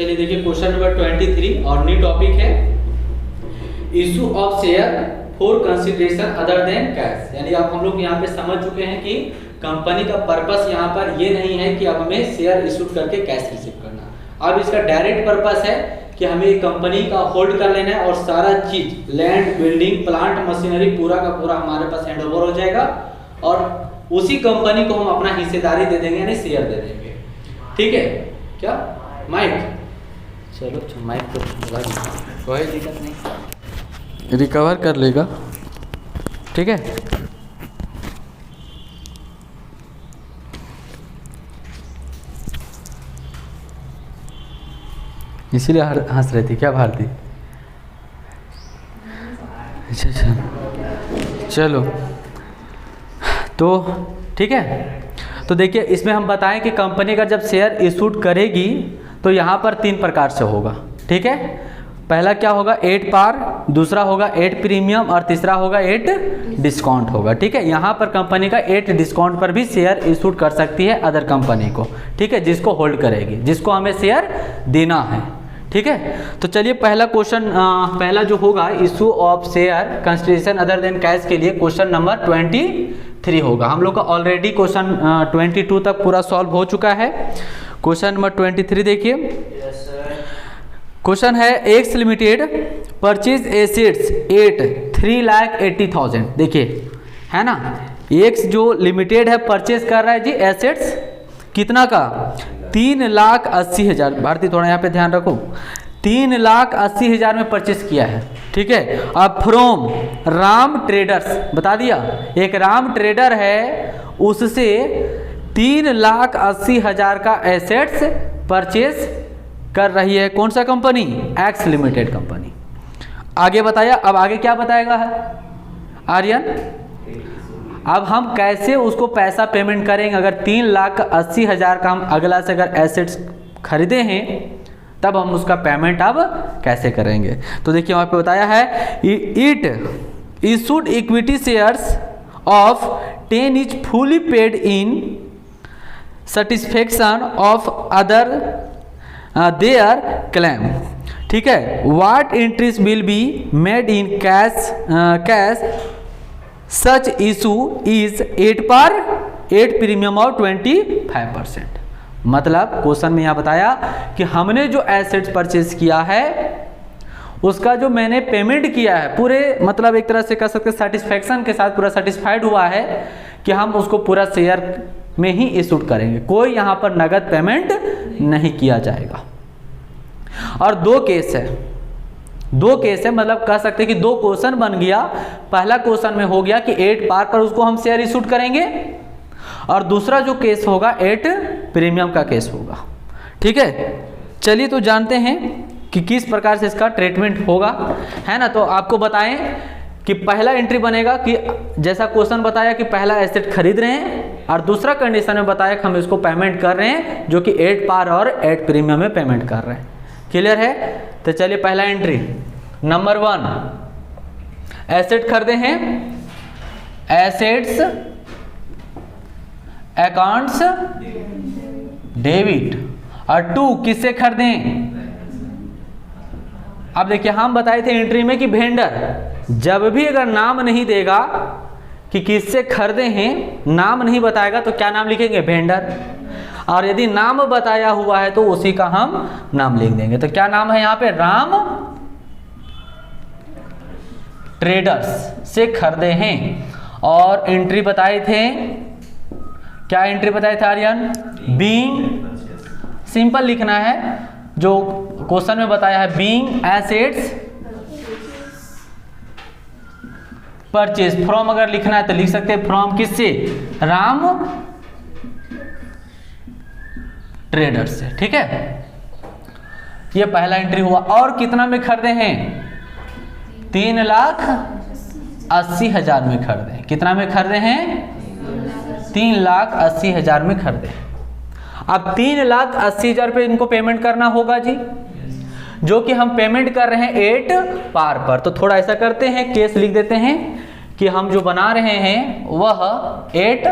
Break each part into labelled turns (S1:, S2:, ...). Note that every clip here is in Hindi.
S1: चलिए देखिए क्वेश्चन नंबर 23 और न्यू टॉपिक है issue of share for consideration other than cash. यानी अब हम लोग यहाँ पे समझ चुके हैं कि कंपनी का पर्पस यहाँ पर ये नहीं है कि अब हमें शेयर इशू करके कैश रिसीव करना। अब इसका डायरेक्ट पर्पस है कि हमें कंपनी का होल्ड कर लेना है और सारा चीज लैंड, बिल्डिंग, प्लांट, मशीनरी पूरा का पूरा हमारे पास हैंड ओवर हो जाएगा और उसी कंपनी को हम अपना हिस्सेदारी दे देंगे यानी शेयर दे देंगे। ठीक है क्या माइक? चलो माइक तो कोई दिक्कत नहीं,
S2: रिकवर कर लेगा। ठीक है इसीलिए हंस रही थी क्या भारती? अच्छा चलो तो ठीक है। तो देखिए इसमें हम बताएं कि कंपनी का जब शेयर इशूड करेगी तो यहाँ पर 3 प्रकार से होगा। ठीक है, पहला क्या होगा 8 पार, दूसरा होगा 8 प्रीमियम और तीसरा होगा 8 डिस्काउंट होगा। ठीक है, यहाँ पर कंपनी का 8 डिस्काउंट पर भी शेयर इशूड कर सकती है अदर कंपनी को। ठीक है, जिसको होल्ड करेगी, जिसको हमें शेयर देना है। ठीक है, तो चलिए पहला क्वेश्चन पहला जो होगा issue of share consideration other than cash के लिए क्वेश्चन नंबर 23 होगा। हम लोग का ऑलरेडी क्वेश्चन 22 तक पूरा सॉल्व हो चुका है। क्वेश्चन नंबर 23 देखिए। क्वेश्चन है X limited purchase assets at 3,80,000। देखिए है ना, एक्स जो लिमिटेड है परचेज कर रहा है जी एसेट्स कितना का 3,80,000। भारती थोड़ा यहाँ पे ध्यान रखो, 3,80,000 में परचेज किया है। ठीक है, अब फ्रॉम राम ट्रेडर्स बता दिया, एक राम ट्रेडर है उससे 3,80,000 का एसेट्स परचेज कर रही है। कौन सा कंपनी? X limited company. आगे बताया, अब आगे क्या बताएगा है आर्यन? अब हम कैसे उसको पैसा पेमेंट करेंगे? अगर 3,80,000 का हम अगला से अगर एसेट्स खरीदे हैं तब हम उसका पेमेंट अब कैसे करेंगे? तो देखिए वहाँ पे बताया है it issued equity shares of 10 is fully paid in satisfaction of other there claim. ठीक है, what interest will be made in cash such issue is 8 पर 8 प्रीमियम और 25%। मतलब क्वेश्चन में यहाँ बताया कि हमने जो एसेट्स परचेज किया है उसका जो मैंने पेमेंट किया है पूरे, मतलब एक तरह से कह सकते सेटिस्फेक्शन के साथ पूरा सेटिस्फाइड हुआ है कि हम उसको पूरा शेयर में ही इशूड करेंगे, कोई यहाँ पर नगद पेमेंट नहीं किया जाएगा। और 2 केस है, मतलब कह सकते हैं कि 2 क्वेश्चन बन गया। पहला क्वेश्चन में हो गया कि 8 पार पर उसको हम शेयर इशूड करेंगे और दूसरा जो केस होगा 8 प्रीमियम का केस होगा। ठीक है, चलिए तो जानते हैं कि किस प्रकार से इसका ट्रीटमेंट होगा, है ना। तो आपको बताएं कि पहला एंट्री बनेगा कि जैसा क्वेश्चन बताया कि पहला एसेट खरीद रहे हैं और दूसरा कंडीशन में बताया कि हम इसको पेमेंट कर रहे हैं जो कि 8 पार और 8 प्रीमियम में पेमेंट कर रहे हैं। क्लियर है? तो चलिए पहला एंट्री नंबर 1 एसेट खरीदे हैं, एसेट्स अकाउंट्स डेबिट। और 2 किससे खरीदें? अब देखिए हम बताए थे एंट्री में कि वेंडर जब भी अगर नाम नहीं देगा कि किससे खरीदे हैं, नाम नहीं बताएगा तो क्या नाम लिखेंगे? वेंडर। और यदि नाम बताया हुआ है तो उसी का हम नाम लिख देंगे। तो क्या नाम है यहाँ पे? राम ट्रेडर्स से खरीदे हैं। और एंट्री बताए थे, क्या एंट्री बताए थे आर्यन? बीइंग, सिंपल लिखना है जो क्वेश्चन में बताया है, बीइंग एसेट्स परचेज। फ्रॉम अगर लिखना है तो लिख सकते हैं फ्रॉम किससे? राम ट्रेडर से। ठीक है, ये पहला एंट्री हुआ। और कितना में खरीदे हैं? 3,80,000 में खरीदे। कितना में खरीदे हैं? 3,80,000 में खरीदे। अब 3,80,000 पे इनको पेमेंट करना होगा जी, जो कि हम पेमेंट कर रहे हैं 8 पार पर। तो थोड़ा ऐसा करते हैं, केस लिख देते हैं कि हम जो बना रहे हैं वह 8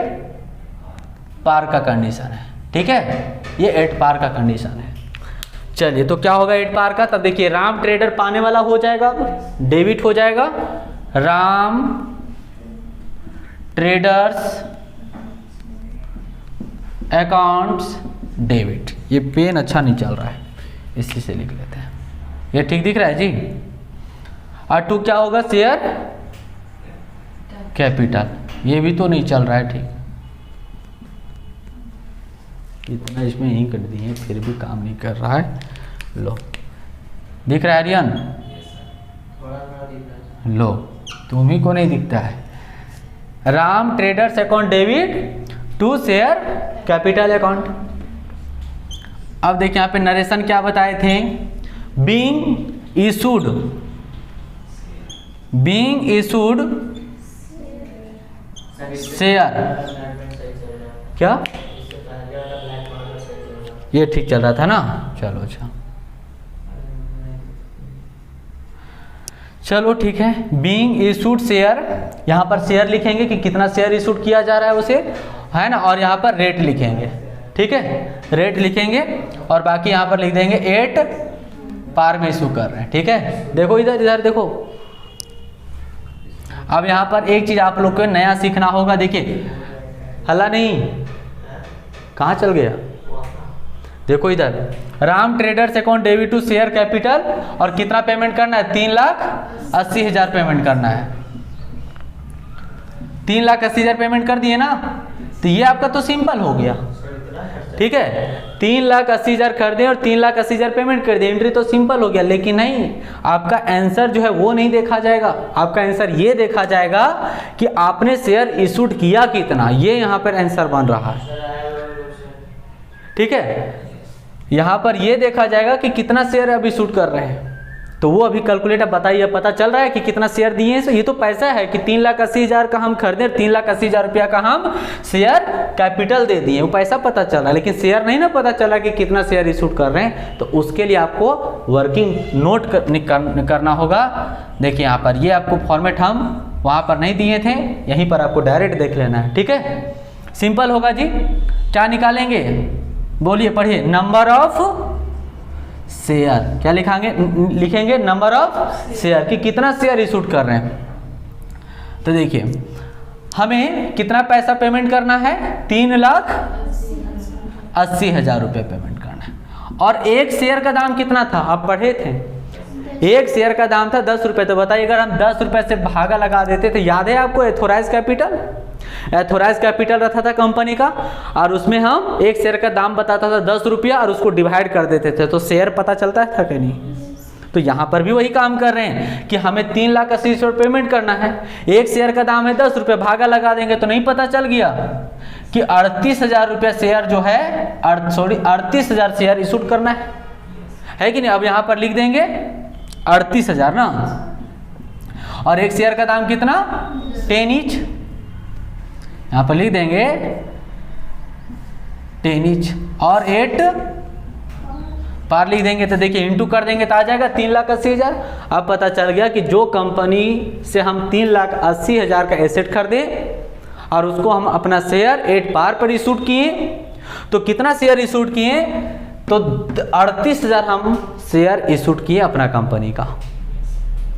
S2: पार का कंडीशन है। ठीक है, ये 8 पार का कंडीशन है। चलिए तो क्या होगा 8 पार का, तब देखिए राम ट्रेडर पाने वाला हो जाएगा, अब डेबिट हो जाएगा, राम ट्रेडर्स अकाउंट्स डेबिट। ये पेन अच्छा नहीं चल रहा है, इसी से लिख लेते हैं, ये ठीक दिख रहा है जी। और 2 क्या होगा, शेयर कैपिटल, ये भी तो नहीं चल रहा है ठीक, इतना इसमें यहीं कर दिए फिर भी काम नहीं कर रहा है। लो दिख रहा है आर्यन, लो तुम्ही को नहीं दिखता है। Ram traders account debit to share capital account. अब देखिए यहाँ पे नरेशन क्या बताए थे, बीइंग इशूड शेयर, क्या ये ठीक चल रहा था ना, चलो अच्छा चलो ठीक है। बीइंग इशूड शेयर, यहाँ पर शेयर लिखेंगे कि कितना शेयर इशूड किया जा रहा है उसे, है ना, और यहाँ पर रेट लिखेंगे, ठीक है, रेट लिखेंगे और बाकी यहाँ पर लिख देंगे 8 पार में इशू कर रहे हैं, ठीक है। देखो इधर इधर देखो, अब यहाँ पर एक चीज आप लोग को नया सीखना होगा, देखिए हल्ला नहीं, कहाँ चल गया, देखो इधर Ram traders account debit to share capital, और कितना पेमेंट करना है, 3,80,000 पेमेंट करना है। 3,80,000 पेमेंट कर दिए ना, तो ये आपका तो सिंपल हो गया, ठीक है, 3,80,000 कर दें और 3,80,000 पेमेंट कर दें, एंट्री तो सिंपल हो गया। लेकिन नहीं, आपका आंसर जो है वो नहीं देखा जाएगा, आपका आंसर ये देखा जाएगा कि आपने शेयर इशूड किया कितना, ये यहाँ पर आंसर बन रहा है, ठीक है। यहाँ पर ये देखा जाएगा कि कितना शेयर अभी शूट कर रहे हैं, तो वो अभी कैलकुलेटर बताइए, पता चल रहा है कि कितना शेयर दिए हैं। ये तो पैसा है कि 3,80,000 का हम खरीदे, 3,80,000 रुपया का हम शेयर कैपिटल दे दिए, वो पैसा पता चल रहा है, लेकिन शेयर नहीं ना पता चला कि कितना शेयर इशू कर रहे हैं। तो उसके लिए आपको वर्किंग नोट करना होगा। देखिए यहाँ पर ये आपको फॉर्मेट हम वहाँ पर नहीं दिए थे, यहीं पर आपको डायरेक्ट देख लेना है, ठीक है, सिंपल होगा जी। क्या निकालेंगे, बोलिए पढ़िए, नंबर ऑफ शेयर, क्या लिखेंगे नंबर ऑफ शेयर, कि कितना शेयर इशूड कर रहे हैं। तो देखिए हमें कितना पैसा पेमेंट करना है, 3,80,000 रुपये पेमेंट करना है, और एक शेयर का दाम कितना था, आप पढ़े थे, एक शेयर का दाम था 10 रुपये। तो बताइए अगर हम 10 रुपये से भागा लगा देते, तो याद है आपको एथोराइज कैपिटल रहता था कंपनी का, और उसमें हम एक शेयर का दाम बताता था 10 रुपया और उसको डिवाइड कर देते थे, तो शेयर पता चलता था कि नहीं। तो यहाँ पर भी वही काम कर रहे हैं कि हमें 3,80,000 पेमेंट करना है, एक शेयर का दाम है 10 रुपये, भागा लगा देंगे तो नहीं पता चल गया कि 38,000 रुपया शेयर जो है 38,000 शेयर इशू करना है कि नहीं। अब यहाँ पर लिख देंगे 38,000 ना, और एक शेयर का दाम कितना 10 ईच, यहाँ पर लिख देंगे 10 ईच, और 8 पार लिख देंगे। तो देखिए इंटू कर देंगे तो आ जाएगा 3,80,000। अब पता चल गया कि जो कंपनी से हम 3,80,000 का एसेट खरीदे और उसको हम अपना शेयर 8 पार पर इशूड किए, तो कितना शेयर इशूड किए, तो 38,000 हम शेयर इशूड किए अपना कंपनी का।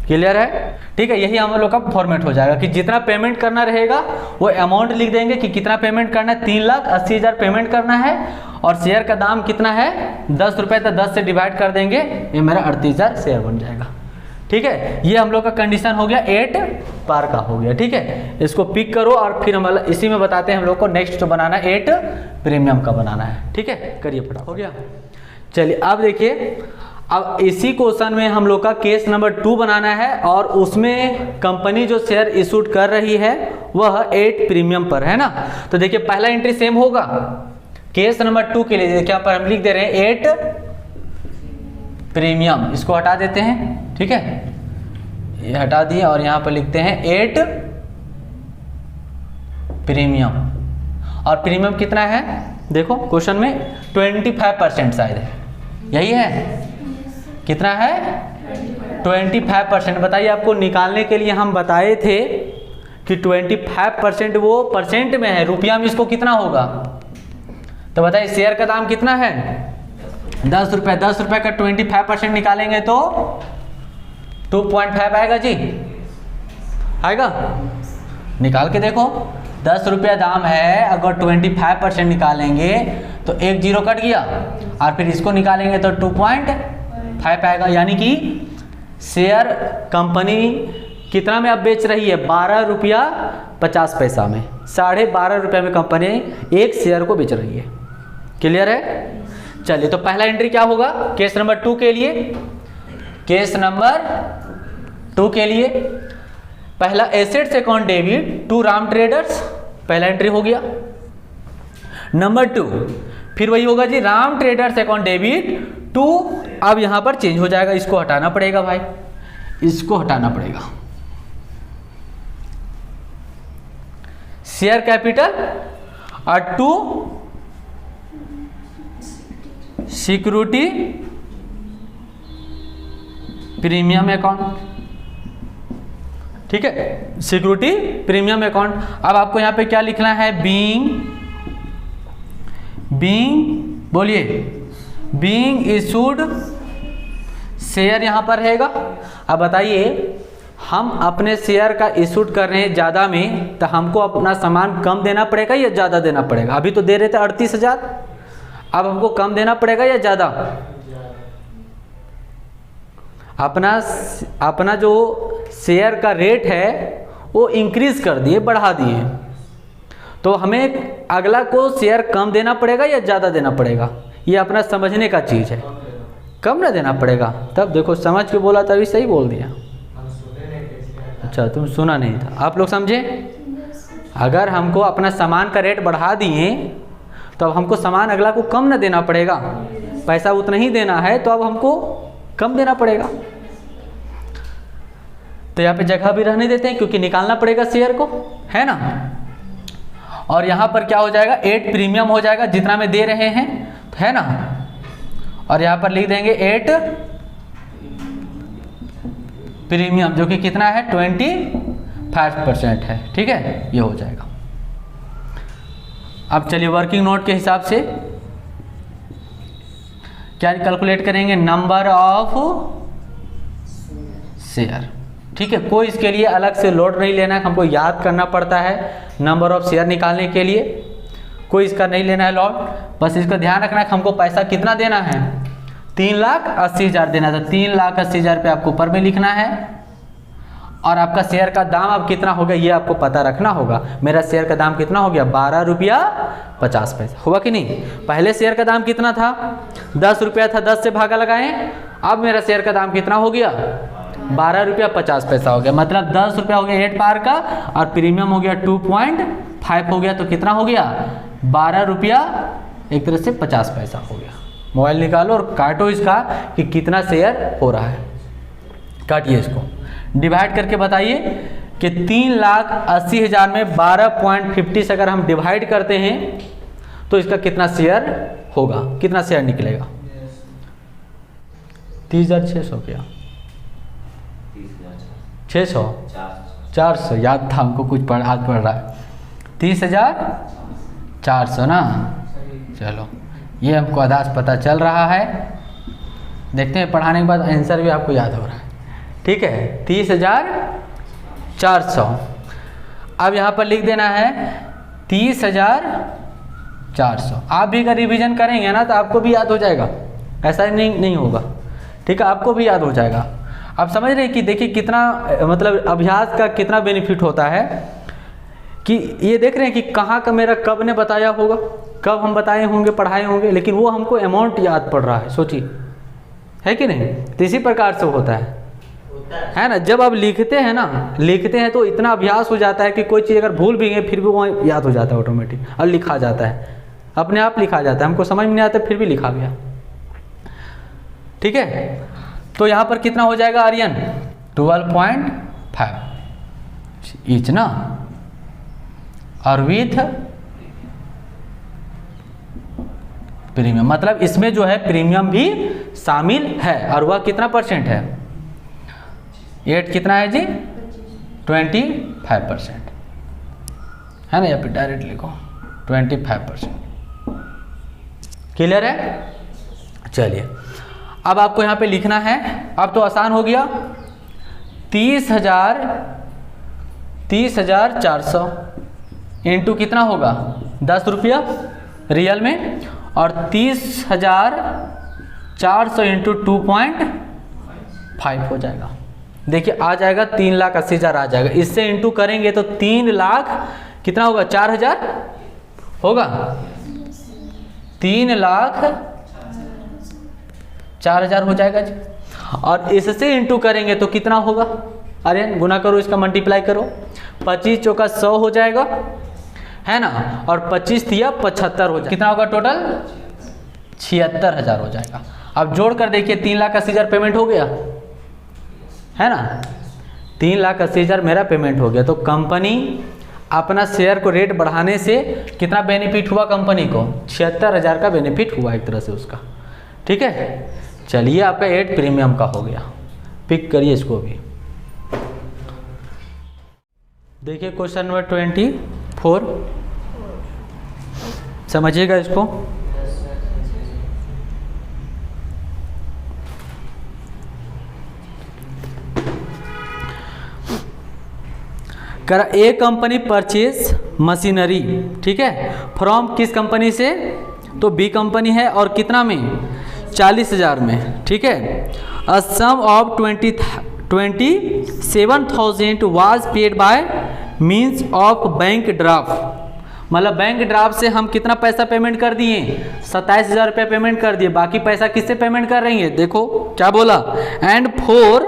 S2: क्लियर है, ठीक है। यही हम लोग का फॉर्मेट हो जाएगा कि जितना पेमेंट करना रहेगा वो अमाउंट लिख देंगे कि कितना पेमेंट करना है, 3,80,000 पेमेंट करना है, और शेयर का दाम कितना है 10 रुपये, तो 10 से डिवाइड कर देंगे, ये मेरा 38,000 शेयर बन जाएगा। ठीक है, ये हम लोग का कंडीशन हो गया 8 पार का हो गया। ठीक है, इसको पिक करो और फिर हम इसी में बताते हैं हम लोग को नेक्स्ट जो बनाना है 8 प्रीमियम का बनाना है। ठीक है, करिए फटाफट। हो गया, चलिए अब देखिए, अब इसी क्वेश्चन में हम लोग का केस नंबर 2 बनाना है, और उसमें कंपनी जो शेयर इशूड कर रही है वह 8 प्रीमियम पर है ना। तो देखिए पहला एंट्री सेम होगा, केस नंबर 2 के लिए देखिए यहाँ पर हम लिख दे रहे हैं 8 प्रीमियम, इसको हटा देते हैं। ठीक है, ये हटा दिए और यहाँ पर लिखते हैं 8 प्रीमियम। और प्रीमियम कितना है देखो क्वेश्चन में 25% शायद है, यही है, कितना है 25%। बताइए आपको निकालने के लिए हम बताए थे कि 25% वो परसेंट में है, रुपया में इसको कितना होगा। तो बताइए शेयर का दाम कितना है 10 रुपये का 25% निकालेंगे तो 2.5 आएगा जी, आएगा? निकाल के देखो, 10 रुपया दाम है, अगर 25% निकालेंगे तो 1 जीरो कट गया, और फिर इसको निकालेंगे तो 2.5 आएगा। यानी कि शेयर कंपनी कितना में अब बेच रही है? 12 रुपया 50 पैसा में, 12.5 रुपये में कंपनी एक शेयर को बेच रही है। क्लियर है? चलिए, तो पहला एंट्री क्या होगा केस नंबर 2 के लिए? केस नंबर 2 के लिए पहला assets account debit to Ram Traders, पहला एंट्री हो गया। नंबर 2 फिर वही होगा जी, Ram traders account debit to, अब यहां पर चेंज हो जाएगा, इसको हटाना पड़ेगा भाई, इसको हटाना पड़ेगा। शेयर कैपिटल और टू सिक्योरिटी प्रीमियम अकाउंट, ठीक है, सिक्योरिटी प्रीमियम अकाउंट। अब आपको यहां पे क्या लिखना है? बीइंग बोलिए, बीइंग इशूड शेयर यहां पर रहेगा। अब बताइए, हम अपने शेयर का इशूड कर रहे हैं ज़्यादा में, तो हमको अपना सामान कम देना पड़ेगा या ज़्यादा देना पड़ेगा? अभी तो दे रहे थे 38,000, अब हमको कम देना पड़ेगा या ज़्यादा? अपना जो शेयर का रेट है वो इंक्रीज कर दिए, बढ़ा दिए, तो हमें अगला को शेयर कम देना पड़ेगा या ज़्यादा देना पड़ेगा? ये अपना समझने का चीज़ है। कम ना देना पड़ेगा, तब देखो समझ के बोला तभी सही बोल दिया। अच्छा, तुम सुना नहीं था, आप लोग समझे? अगर हमको अपना सामान का रेट बढ़ा दिए तो अब हमको सामान अगला को कम ना देना पड़ेगा, पैसा उतना ही देना है तो अब हमको कम देना पड़ेगा। तो यहाँ पे जगह भी रहने देते हैं क्योंकि निकालना पड़ेगा शेयर को, है ना। और यहाँ पर क्या हो जाएगा? 8 प्रीमियम हो जाएगा जितना में दे रहे हैं, है ना। और यहाँ पर लिख देंगे 8 प्रीमियम, जो कि कितना है? 25% है, ठीक है, ये हो जाएगा। अब चलिए वर्किंग नोट के हिसाब से क्या कैलकुलेट करेंगे? नंबर ऑफ शेयर, ठीक है। कोई इसके लिए अलग से लोड नहीं लेना है, हमको याद करना पड़ता है नंबर ऑफ शेयर निकालने के लिए, कोई इसका नहीं लेना है लोड। बस इसका ध्यान रखना है कि हमको पैसा कितना देना है? 3,80,000 देना था। 3,80,000 रुपये आपको ऊपर में लिखना है, और आपका शेयर का दाम अब कितना हो गया ये आपको पता रखना होगा। मेरा शेयर का दाम कितना हो गया? 12 रुपया 50 पैसा, हुआ कि नहीं? पहले शेयर का दाम कितना था? 10 रुपया था, 10 से भागा लगाएं, अब मेरा शेयर का दाम कितना हो गया? 12 रुपया 50 पैसा हो गया। मतलब 10 रुपया हो गया 8 पार का, और प्रीमियम हो गया 2.5 हो गया, तो कितना हो गया? 12 रुपया एक तरह से 50 पैसा हो गया। मोबाइल निकालो और काटो इसका कि कितना शेयर हो रहा है, काटिए इसको, डिवाइड करके बताइए कि 3,80,000 में 12.50 से अगर हम डिवाइड करते हैं तो इसका कितना शेयर होगा, कितना शेयर निकलेगा? 30,600 क्या? 600 400 याद था हमको, कुछ हाथ पड़ रहा है। 30,400 ना। चलो, ये हमको आधार पता चल रहा है, देखते हैं पढ़ाने के बाद आंसर भी आपको याद हो रहा है, ठीक है। 30,400। अब यहाँ पर लिख देना है 30,400। आप भी अगर रिवीजन करेंगे ना तो आपको भी याद हो जाएगा, ऐसा नहीं होगा, ठीक है, आपको भी याद हो जाएगा। आप समझ रहे हैं कि देखिए कितना मतलब अभ्यास का कितना बेनिफिट होता है, कि ये देख रहे हैं कि कहाँ का मेरा कब ने बताया होगा, कब हम बताए होंगे, पढ़ाए होंगे, लेकिन वो हमको अमाउंट याद पड़ रहा है, सोचिए, है कि नहीं। तो इसी प्रकार से होता है ना। जब आप लिखते हैं तो इतना अभ्यास हो जाता है कि कोई चीज़ अगर भूल भी गए फिर भी वो याद हो जाता है ऑटोमेटिक, और लिखा जाता है, अपने आप लिखा जाता है। हमको समझ में नहीं आता फिर भी लिखा गया, ठीक है। तो यहाँ पर कितना हो जाएगा आर्यन? 12.5 ईच ना, और विथ प्रीमियम, मतलब इसमें जो है प्रीमियम भी शामिल है, और वह कितना परसेंट है? 8 कितना है जी? 25% है ना, या फिर डायरेक्ट लिखो 25%। क्लियर है? चलिए अब आपको यहाँ पे लिखना है, अब तो आसान हो गया, 30,400 इंटू कितना होगा 10 रुपया रियल में, और 30,400 इंटू 2.5 हो जाएगा। देखिए आ जाएगा 3,80,000 आ जाएगा। इससे इंटू करेंगे तो 3 लाख कितना होगा 4,000 होगा, 3,04,000 हो जाएगा जी। और इससे इंटू करेंगे तो कितना होगा, अरे गुना करो, इसका मल्टीप्लाई करो, 25 चौका 100 हो जाएगा है ना, और 25 तिया 75 हो जाएगा। कितना होगा टोटल 76,000 हो जाएगा। अब जोड़ कर देखिए 3,80,000 पेमेंट हो गया है ना, 3,80,000 मेरा पेमेंट हो गया। तो कंपनी अपना शेयर को रेट बढ़ाने से कितना बेनिफिट हुआ कंपनी को, 76,000 का बेनिफिट हुआ एक तरह से उसका। ठीक है, चलिए आपका 8 प्रीमियम का हो गया। पिक करिए इसको भी। देखिए क्वेश्चन नंबर 24, समझिएगा इसको। ए कंपनी परचेज मशीनरी, ठीक है, फ्रॉम किस कंपनी से, तो बी कंपनी है, और कितना में 40,000 में। ठीक है, a sum of 27,000 was paid by means of bank draft. मतलब बैंक ड्राफ्ट से हम कितना पैसा पेमेंट कर दिए, 27,000 रुपये पेमेंट कर दिए। बाकी पैसा किससे पेमेंट कर रही है, देखो क्या बोला, and for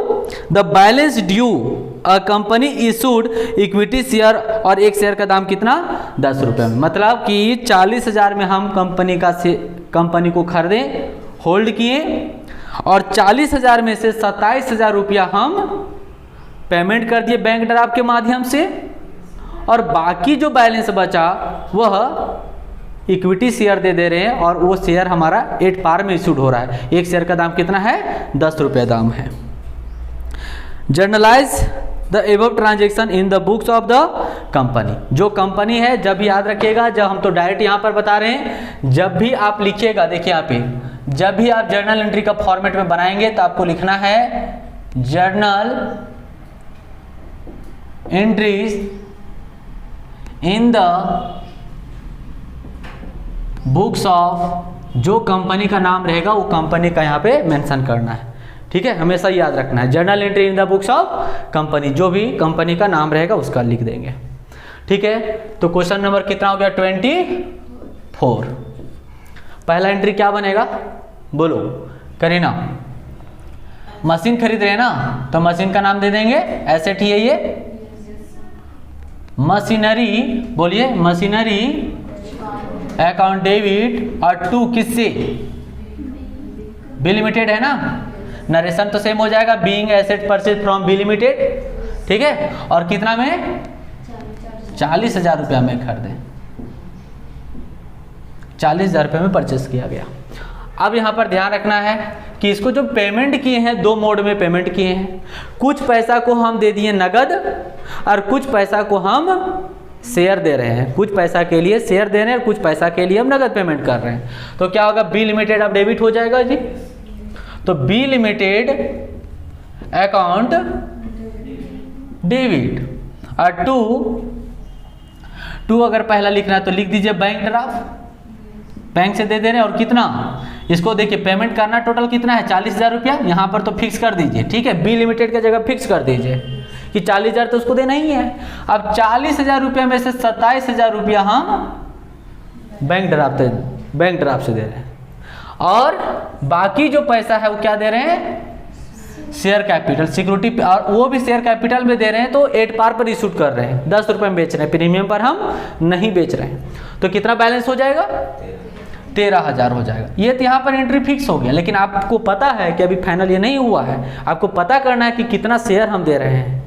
S2: the balance due a company issued equity share, और एक शेयर का दाम कितना 10 रुपये में। मतलब कि 40,000 में हम कंपनी को खरीदे, होल्ड किए, और 40,000 में से 27,000 रुपया हम पेमेंट कर दिए बैंक ड्राफ्ट के माध्यम से, और बाकी जो बैलेंस बचा वह इक्विटी शेयर दे रहे हैं, और वो शेयर हमारा 8 पार में इशूड हो रहा है। एक शेयर का दाम कितना है 10 रुपये दाम है। Generalized the above transaction in the books of the company. जो कंपनी है, जब भी याद रखिएगा, जब हम तो डायरेक्ट यहाँ पर बता रहे हैं, जब भी आप लिखिएगा, देखिए यहाँ पे, जब भी आप जर्नल एंट्री का फॉर्मेट में बनाएंगे तो आपको लिखना है journal entries in the books of, जो कंपनी का नाम रहेगा वो कंपनी का यहाँ पे मेंशन करना है। ठीक है, हमेशा याद रखना है, journal entry in the books of company, जो भी कंपनी का नाम रहेगा उसका लिख देंगे। ठीक है, तो क्वेश्चन नंबर कितना हो गया 24। पहला एंट्री क्या बनेगा, बोलो करीना। मशीन खरीद रहे हैं ना, तो मशीन का नाम दे देंगे, एसेट ही है ये, मशीनरी, बोलिए मशीनरी, अकाउंट डेबिट, और 2 किससे, बी लिमिटेड है ना, नरेशन तो सेम हो जाएगा, being asset purchase from B limited. ठीक है, और कितना में 40,000 रुपया में खरीदे, 40,000 रुपये में परचेस किया गया। अब यहाँ पर ध्यान रखना है कि इसको जो पेमेंट किए हैं, 2 मोड में पेमेंट किए हैं। कुछ पैसा को हम दे दिए नगद, और कुछ पैसा को हम शेयर दे रहे हैं। कुछ पैसा के लिए शेयर दे रहे हैं और कुछ पैसा के लिए हम नगद पेमेंट कर रहे हैं। तो क्या होगा, बी लिमिटेड अब डेबिट हो जाएगा जी। तो बी लिमिटेड अकाउंट डेबिट, और 2 अगर पहला लिखना है तो लिख दीजिए बैंक ड्राफ्ट, बैंक से दे रहे हैं। और कितना, इसको देखिए पेमेंट करना टोटल कितना है 40,000 रुपया, यहाँ पर तो फिक्स कर दीजिए। ठीक है, बी लिमिटेड की जगह फिक्स कर दीजिए कि 40,000 तो उसको देना ही है। अब 40,000 रुपया में से 27,000 रुपया हम बैंक ड्राफ्ट से दे रहे हैं, और बाकी जो पैसा है वो क्या दे रहे हैं, शेयर कैपिटल सिक्योरिटी, और वो भी शेयर कैपिटल में दे रहे हैं। तो 8 पार पर इशूड कर रहे हैं, 10 रुपये में बेच रहे हैं, प्रीमियम पर हम नहीं बेच रहे हैं। तो कितना बैलेंस हो जाएगा, 13,000 हो जाएगा। ये तो यहाँ पर एंट्री फिक्स हो गया, लेकिन आपको पता है कि अभी फाइनल ये नहीं हुआ है, आपको पता करना है कि कितना शेयर हम दे रहे हैं।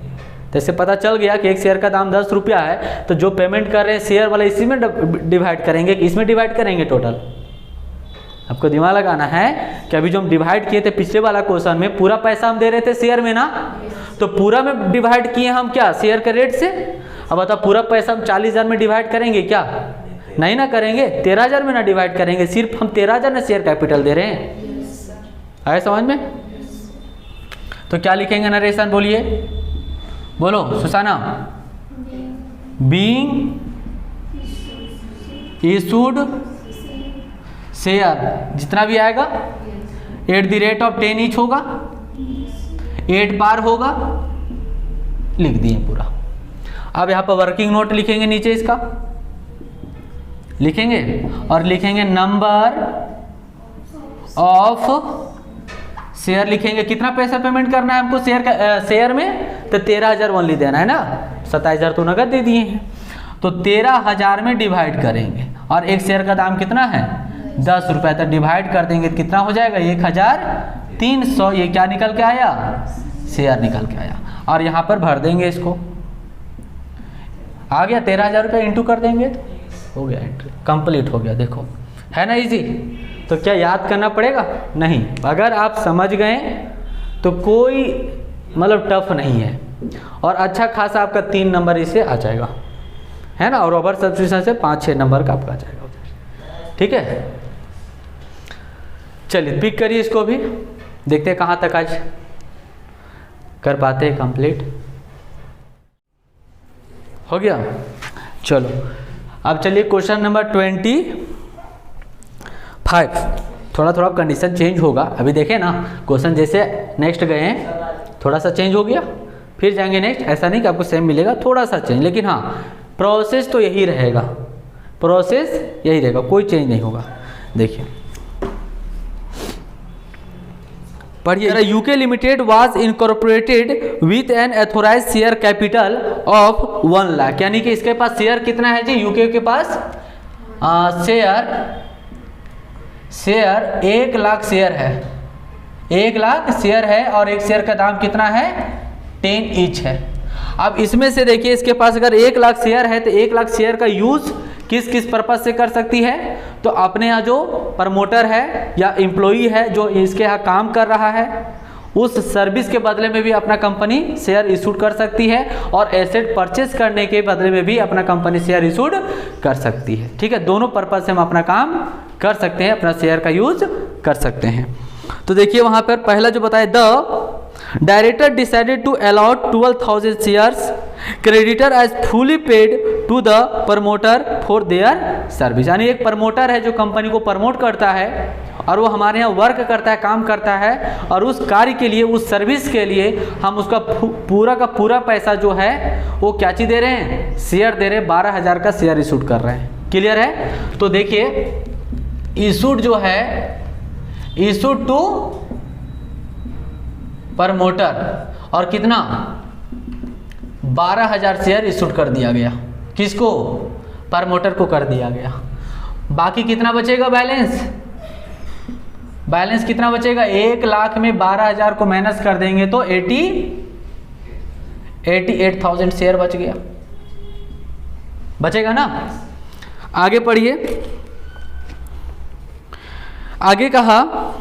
S2: तो इससे पता चल गया कि एक शेयर का दाम 10 रुपया है, तो जो पेमेंट कर रहे हैं शेयर वाला इसी में डिवाइड करेंगे कि इसमें डिवाइड करेंगे टोटल। आपको दिमाग लगाना है कि अभी जो हम डिवाइड किए थे पिछले वाला क्वेश्चन में, पूरा पैसा हम दे रहे थे शेयर में ना, तो पूरा में डिवाइड किए हम क्या, शेयर के रेट से। अब बताओ पूरा पैसा हम 40,000 में डिवाइड करेंगे क्या, नहीं ना करेंगे, 13,000 में ना डिवाइड करेंगे। सिर्फ हम 13,000 में शेयर कैपिटल दे रहे हैं, आया समझ में? तो क्या लिखेंगे नरेशन, बोलिए, बोलो सुसाना। बीइंग इशूड शेयर, जितना भी आएगा @ 10 ईच होगा, 8 बार होगा, लिख दिए पूरा। अब यहाँ पर वर्किंग नोट लिखेंगे, नीचे इसका लिखेंगे और लिखेंगे नंबर ऑफ शेयर लिखेंगे। कितना पैसा पेमेंट करना है हमको शेयर का, शेयर में तो 13,000 ओनली देना है ना, 27,000 तो नगद दे दिए हैं, तो 13,000 में डिवाइड करेंगे और एक शेयर का दाम कितना है 10 रुपये, तो डिवाइड कर देंगे कितना हो जाएगा 1,300। ये क्या निकल के आया, शेयर निकल के आया, और यहाँ पर भर देंगे इसको, आ गया 13,000 रुपये, इंटू कर देंगे तो हो गया, एंट्री कंप्लीट हो गया। देखो है ना इजी। तो क्या याद करना पड़ेगा? नहीं, अगर आप समझ गए तो कोई मतलब टफ नहीं है, और अच्छा खासा आपका 3 नंबर इससे आ जाएगा, है ना, और ओवर सब्सटीट्यूशन से 5-6 नंबर का आपका आ जाएगा। ठीक है, चलिए पिक करिए इसको भी, देखते हैं कहाँ तक आज कर पाते हैं कंप्लीट। हो गया, चलो अब चलिए क्वेश्चन नंबर 25। थोड़ा थोड़ा कंडीशन चेंज होगा, अभी देखें ना क्वेश्चन जैसे नेक्स्ट गए हैं थोड़ा सा चेंज हो गया, फिर जाएंगे नेक्स्ट, ऐसा नहीं कि आपको सेम मिलेगा, थोड़ा सा चेंज, लेकिन हाँ प्रोसेस तो यही रहेगा, प्रोसेस यही रहेगा, कोई चेंज नहीं होगा। देखिए पढ़िए, UK limited was incorporated with an authorised share capital of 1 lakh, यानी कि इसके पास शेयर कितना है जी, यूके के पास शेयर 1 लाख शेयर है, 1 लाख शेयर है, और एक शेयर का दाम कितना है 10 ईच है। अब इसमें से देखिए इसके पास अगर 1 लाख शेयर है तो 1 लाख शेयर का यूज किस किस पर्पज से कर सकती है, तो अपने यहाँ जो प्रमोटर है या एम्प्लॉई है जो इसके यहाँ काम कर रहा है, उस सर्विस के बदले में भी अपना कंपनी शेयर इशूड कर सकती है, और एसेट परचेस करने के बदले में भी अपना कंपनी शेयर इशूड कर सकती है। ठीक है, दोनों पर्पज से हम अपना काम कर सकते हैं, अपना शेयर का यूज कर सकते हैं। तो देखिए वहाँ पर पहला जो बताया, the director decided to allot 12,000 shares creditor as fully paid to the promoter for their service, यानी एक प्रमोटर है जो कंपनी को प्रमोट करता है और वो हमारे यहाँ वर्क करता है, काम करता है, और उस कार्य के लिए, उस सर्विस के लिए हम उसका पूरा का पूरा पैसा जो है वो क्या चीज़ दे रहे हैं, शेयर दे रहे हैं, 12,000 का शेयर इशूड कर रहे हैं। क्लियर है? तो देखिए इशूड जो है, इशूड टू प्रमोटर, और कितना 12,000 शेयर इशूड कर दिया गया, किसको, प्रमोटर को कर दिया गया। बाकी कितना बचेगा बैलेंस, बैलेंस कितना बचेगा, 1 लाख में 12,000 को माइनस कर देंगे तो 88,000 शेयर बच गया, बचेगा ना। आगे पढ़िए, आगे कहा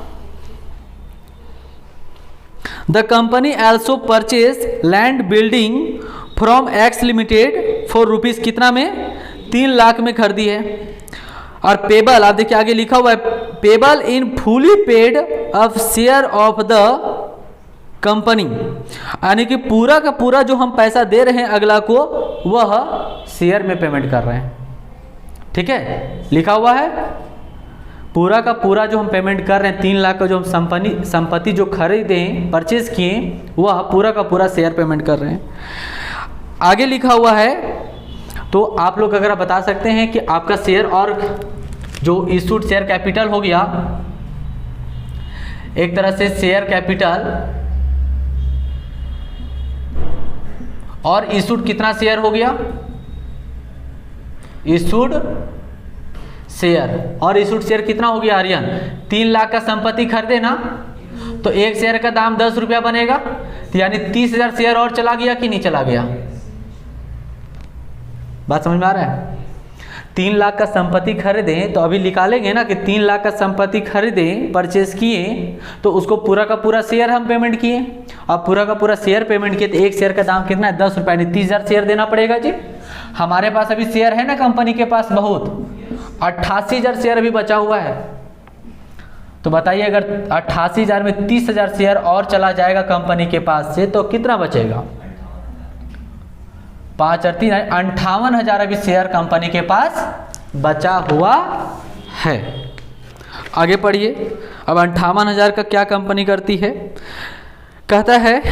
S2: the company also purchase land building from x limited for rupees कितना में, 3 लाख में खरीदी है, और पेबल आप देखिए आगे लिखा हुआ है, payable in fully paid of share of the company, यानी कि पूरा का पूरा जो हम पैसा दे रहे हैं अगला को वह शेयर में पेमेंट कर रहे हैं। ठीक है, लिखा हुआ है पूरा का पूरा जो हम पेमेंट कर रहे हैं, 3 लाख का जो हम संपत्ति जो खरीदे परचेज किए वह पूरा का पूरा शेयर पेमेंट कर रहे हैं। आगे लिखा हुआ है, तो आप लोग अगर आप बता सकते हैं कि आपका शेयर और जो इशूड शेयर कैपिटल हो गया, एक तरह से शेयर कैपिटल और इशूड कितना शेयर हो गया, इशूड शेयर और इशूड शेयर कितना हो गया आर्यन, 3 लाख का संपत्ति खरीदे ना, तो एक शेयर का दाम 10 रुपया बनेगा, तो यानी 30,000 शेयर और चला गया कि नहीं चला गया, बात समझ में आ रहा है। 3 लाख का संपत्ति खरीदें तो अभी निकालेंगे ना कि 3 लाख का संपत्ति खरीदें, परचेज किए, तो उसको पूरा का पूरा शेयर हम पेमेंट किए, अब पूरा का पूरा शेयर पेमेंट किए तो एक शेयर का दाम कितना है 10 रुपये, यानी 30,000 शेयर देना पड़ेगा जी। हमारे पास अभी शेयर है ना कंपनी के पास बहुत, 88,000 शेयर अभी बचा हुआ है, तो बताइए अगर 88,000 में 30,000 शेयर और चला जाएगा कंपनी के पास से तो कितना बचेगा? 5 और 3 58,000 अभी शेयर कंपनी के पास बचा हुआ है। आगे पढ़िए। अब 58,000 का क्या कंपनी करती है? कहता है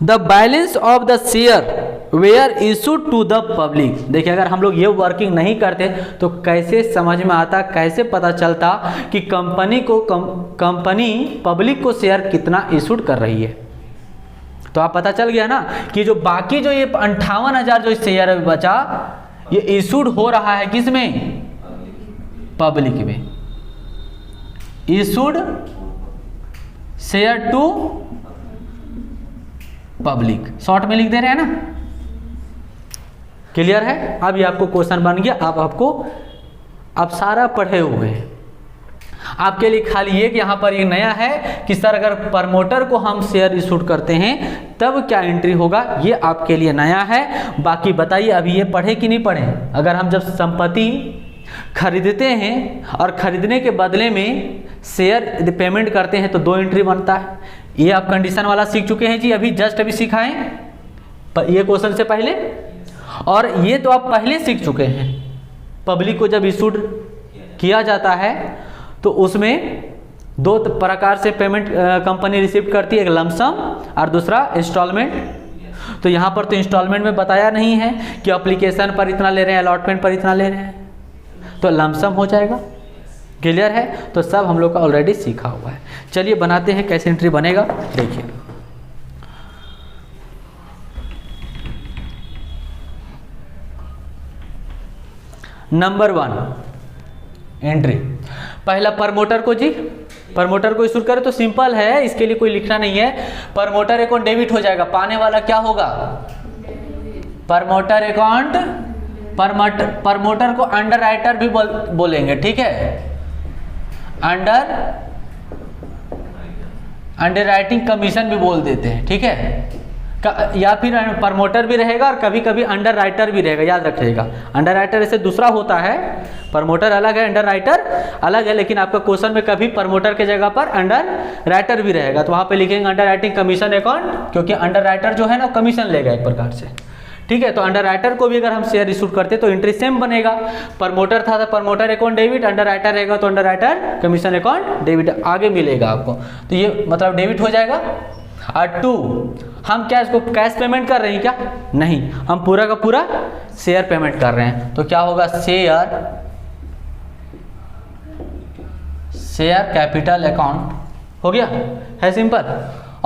S2: the balance of the share were issued to the public. देखिए अगर हम लोग ये वर्किंग नहीं करते तो कैसे समझ में आता, कैसे पता चलता कि कंपनी पब्लिक को शेयर कितना इशूड कर रही है? तो आप पता चल गया ना कि जो बाकी जो ये 58,000 जो शेयर बचा ये इशूड हो रहा है किस में? पब्लिक में। Issued share to public, short में लिख दे रहे हैं ना। क्लियर है? अब ये आपको क्वेश्चन बन गया। अब सारा पढ़े हुए हैं। आपके लिए खाली ये कि यहाँ पर ये नया है कि सर अगर प्रमोटर को हम शेयर इशूड करते हैं तब क्या एंट्री होगा, ये आपके लिए नया है। बाकी बताइए अभी ये पढ़े कि नहीं पढ़े? अगर हम जब संपत्ति खरीदते हैं और खरीदने के बदले में शेयर पेमेंट करते हैं तो 2 एंट्री बनता है। ये आप कंडीशन वाला सीख चुके हैं जी, अभी जस्ट अभी सिखाएं ये क्वेश्चन से पहले, और ये तो आप पहले सीख चुके हैं। पब्लिक को जब इशूड किया जाता है तो उसमें 2 प्रकार से पेमेंट कंपनी रिसीव करती है, एक लमसम और दूसरा इंस्टॉलमेंट। तो यहाँ पर तो इंस्टॉलमेंट में बताया नहीं है कि एप्लीकेशन पर इतना ले रहे हैं, अलॉटमेंट पर इतना ले रहे हैं, तो लमसम हो जाएगा। क्लियर है? तो सब हम लोग का ऑलरेडी सीखा हुआ है। चलिए बनाते हैं कैसे एंट्री बनेगा, देखिए। नंबर 1 एंट्री, पहला प्रमोटर को जी, प्रमोटर को इशू करे तो सिंपल है, इसके लिए कोई लिखना नहीं है। प्रमोटर अकाउंट डेबिट हो जाएगा, पाने वाला क्या होगा? Promoter account. प्रमोटर को अंडर राइटर भी बोलेंगे, ठीक है? अंडर राइटिंग कमीशन भी बोल देते हैं, ठीक है? या फिर प्रमोटर भी रहेगा और कभी कभी अंडर राइटर भी रहेगा, याद रखिएगा। अंडर राइटर ऐसे दूसरा होता है, प्रमोटर अलग है, अंडर राइटर अलग है, लेकिन आपका क्वेश्चन में कभी प्रमोटर के जगह पर अंडर राइटर भी रहेगा तो वहाँ पे लिखेंगे अंडर राइटिंग कमीशन अकाउंट, क्योंकि अंडर राइटर जो है ना कमीशन लेगा एक प्रकार से, ठीक है? तो अंडर राइटर को भी अगर हम शेयर इशू करते तो एंट्री सेम बनेगा। प्रमोटर था तो promoter account debit, under writer रहेगा तो under writer commission account debit आगे मिलेगा आपको, तो ये मतलब डेबिट हो जाएगा। और 2 हम क्या इसको कैश पेमेंट कर रहे हैं क्या? नहीं, हम पूरा का पूरा शेयर पेमेंट कर रहे हैं, तो क्या होगा? शेयर कैपिटल अकाउंट हो गया, है सिंपल।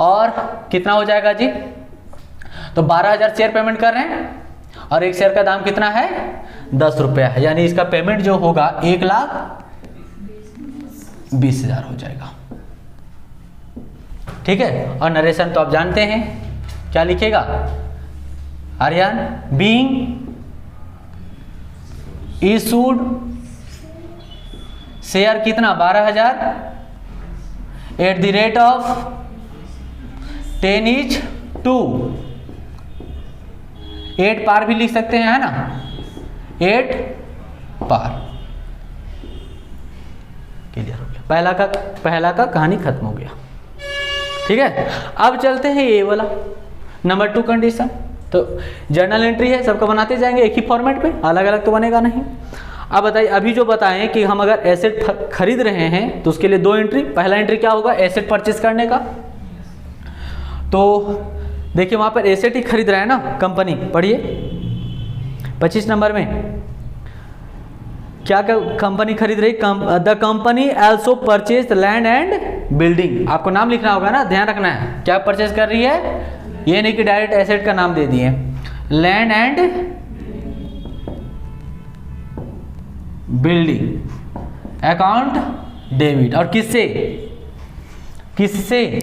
S2: और कितना हो जाएगा जी? तो 12,000 शेयर पेमेंट कर रहे हैं और एक शेयर का दाम कितना है? 10 रुपया है, यानी इसका पेमेंट जो होगा 1,20,000 हो जाएगा, ठीक है? और नरेशन तो आप जानते हैं, क्या लिखेगा आर्यन? बीइंग इशूड शेयर कितना? 12,000 एट द रेट ऑफ 10:2। 8 पार भी लिख सकते हैं, है ना? 8 पार। क्लियर हो गया? पहला का कहानी खत्म हो गया, ठीक है? अब चलते हैं ये वाला नंबर 2 कंडीशन। तो जर्नल एंट्री है, सबका बनाते जाएंगे एक ही फॉर्मेट पे, अलग अलग तो बनेगा नहीं। अब बताइए, अभी जो बताएं कि हम अगर एसेट खरीद रहे हैं तो उसके लिए 2 एंट्री। पहला एंट्री क्या होगा? एसेट परचेज करने का। तो देखिए वहां पर एसेट ही खरीद रहा है ना कंपनी, पढ़िए 25 नंबर में क्या कंपनी खरीद रही? The company also purchase land and building. आपको नाम लिखना होगा ना, ध्यान रखना है क्या परचेज कर रही है, ये नहीं कि डायरेक्ट एसेट का नाम दे दिए। Land and building account debit. और किससे?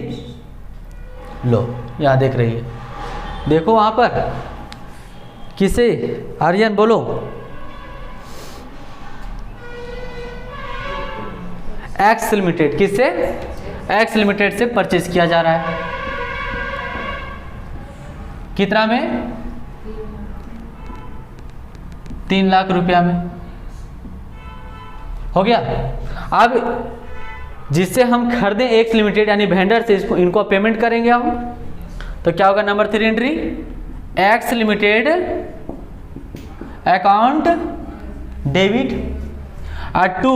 S2: लो यहाँ देख रही है, देखो वहां पर किससे? आर्यन बोलो। X limited. किससे? एक्स लिमिटेड से परचेज किया जा रहा है। कितना में? 3 लाख रुपया में। हो गया? अब जिससे हम खरीदें एक्स लिमिटेड यानी वेंडर से इनको पेमेंट करेंगे हम, तो क्या होगा number 3 entry, x limited account debit. और 2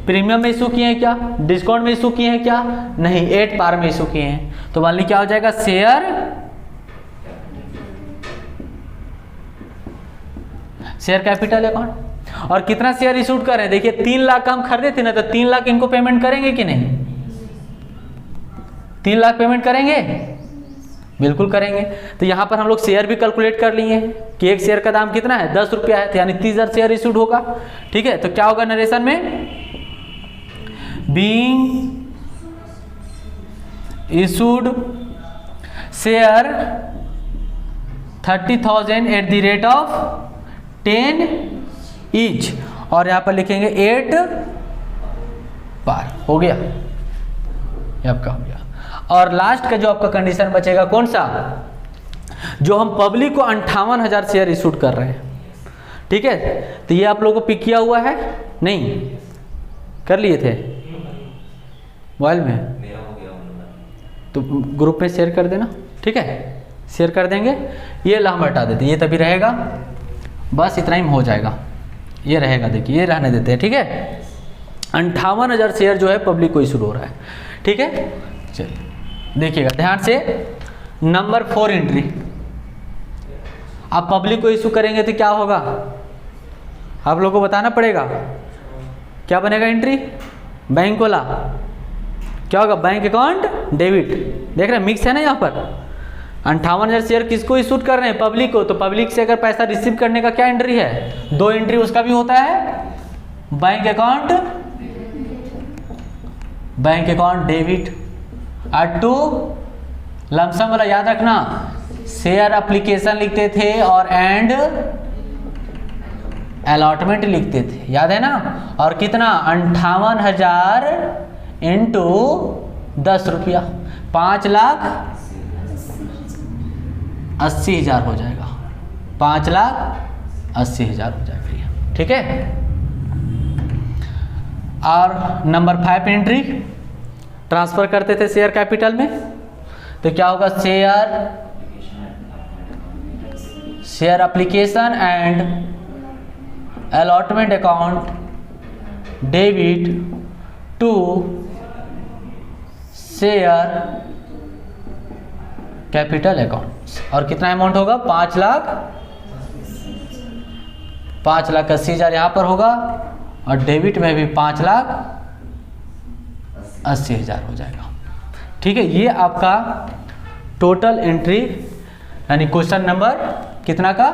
S2: प्रीमियम में इशू किए हैं क्या, डिस्काउंट में इशू किए हैं क्या, नहीं, 8 पार में इशू किए हैं, तो मान ली क्या हो जाएगा शेयर कैपिटल अकाउंट। और कितना शेयर इशूड कर रहे हैं, देखिए 3 लाख का हम खरीदे थे ना, तो 3 लाख इनको पेमेंट करेंगे कि नहीं, 3 लाख पेमेंट करेंगे, बिल्कुल करेंगे। तो यहां पर हम लोग शेयर भी कैलकुलेट कर लिए हैं कि एक शेयर का दाम कितना है 10 रुपया है, तो यानी 30,000 शेयर इशूड होगा। ठीक है, तो क्या होगा नरेशन में, being issued share 30,000 at the rate of 10 each, और यहां पर लिखेंगे 8 पार। हो गया, ये आपका हो गया। और लास्ट का जो आपका कंडीशन बचेगा कौन सा, जो हम पब्लिक को 58,000 शेयर इशूड कर रहे हैं। ठीक है, तो ये आप लोगों को पिक किया हुआ है, नहीं कर लिए थे मोबाइल में, तो ग्रुप में शेयर कर देना। ठीक है, शेयर कर देंगे, ये ला हम हटा देते, ये तभी रहेगा, बस इतना ही हो जाएगा, ये रहेगा, देखिए ये रहने देते हैं। ठीक है, 58,000 शेयर जो है पब्लिक को इशू हो रहा है। ठीक है, चलिए देखिएगा ध्यान से, नंबर 4 एंट्री, आप पब्लिक को इशू करेंगे तो क्या होगा, आप लोगों को बताना पड़ेगा, क्या बनेगा एंट्री, बैंक वाला क्या होगा, बैंक अकाउंट डेबिट। देख रहे हैं मिक्स है ना यहाँ पर, 58,000 शेयर किसको इशूड कर रहे हैं, पब्लिक को, तो पब्लिक से अगर पैसा रिसीव करने का क्या एंट्री है, 2 एंट्री उसका भी होता है, बैंक अकाउंट डेबिट। और 2 लमसम वाला याद रखना, शेयर एप्लीकेशन लिखते थे और एंड अलॉटमेंट लिखते थे, याद है ना, और कितना 58,000 इंटू 10 रुपया, 5,80,000 हो जाएगा, 5,80,000 हो जाएगा ये। ठीक है, और नंबर 5 एंट्री, ट्रांसफर करते थे शेयर कैपिटल में, तो क्या होगा, share application and allotment account debit to share capital account, और कितना अमाउंट होगा, 5,80,000 यहाँ पर होगा, और डेबिट में भी 5,80,000 हो जाएगा। ठीक है, ये आपका टोटल एंट्री यानी क्वेश्चन नंबर कितना का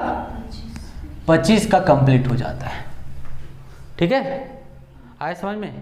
S2: 25 का कंप्लीट हो जाता है। ठीक है, आए समझ में।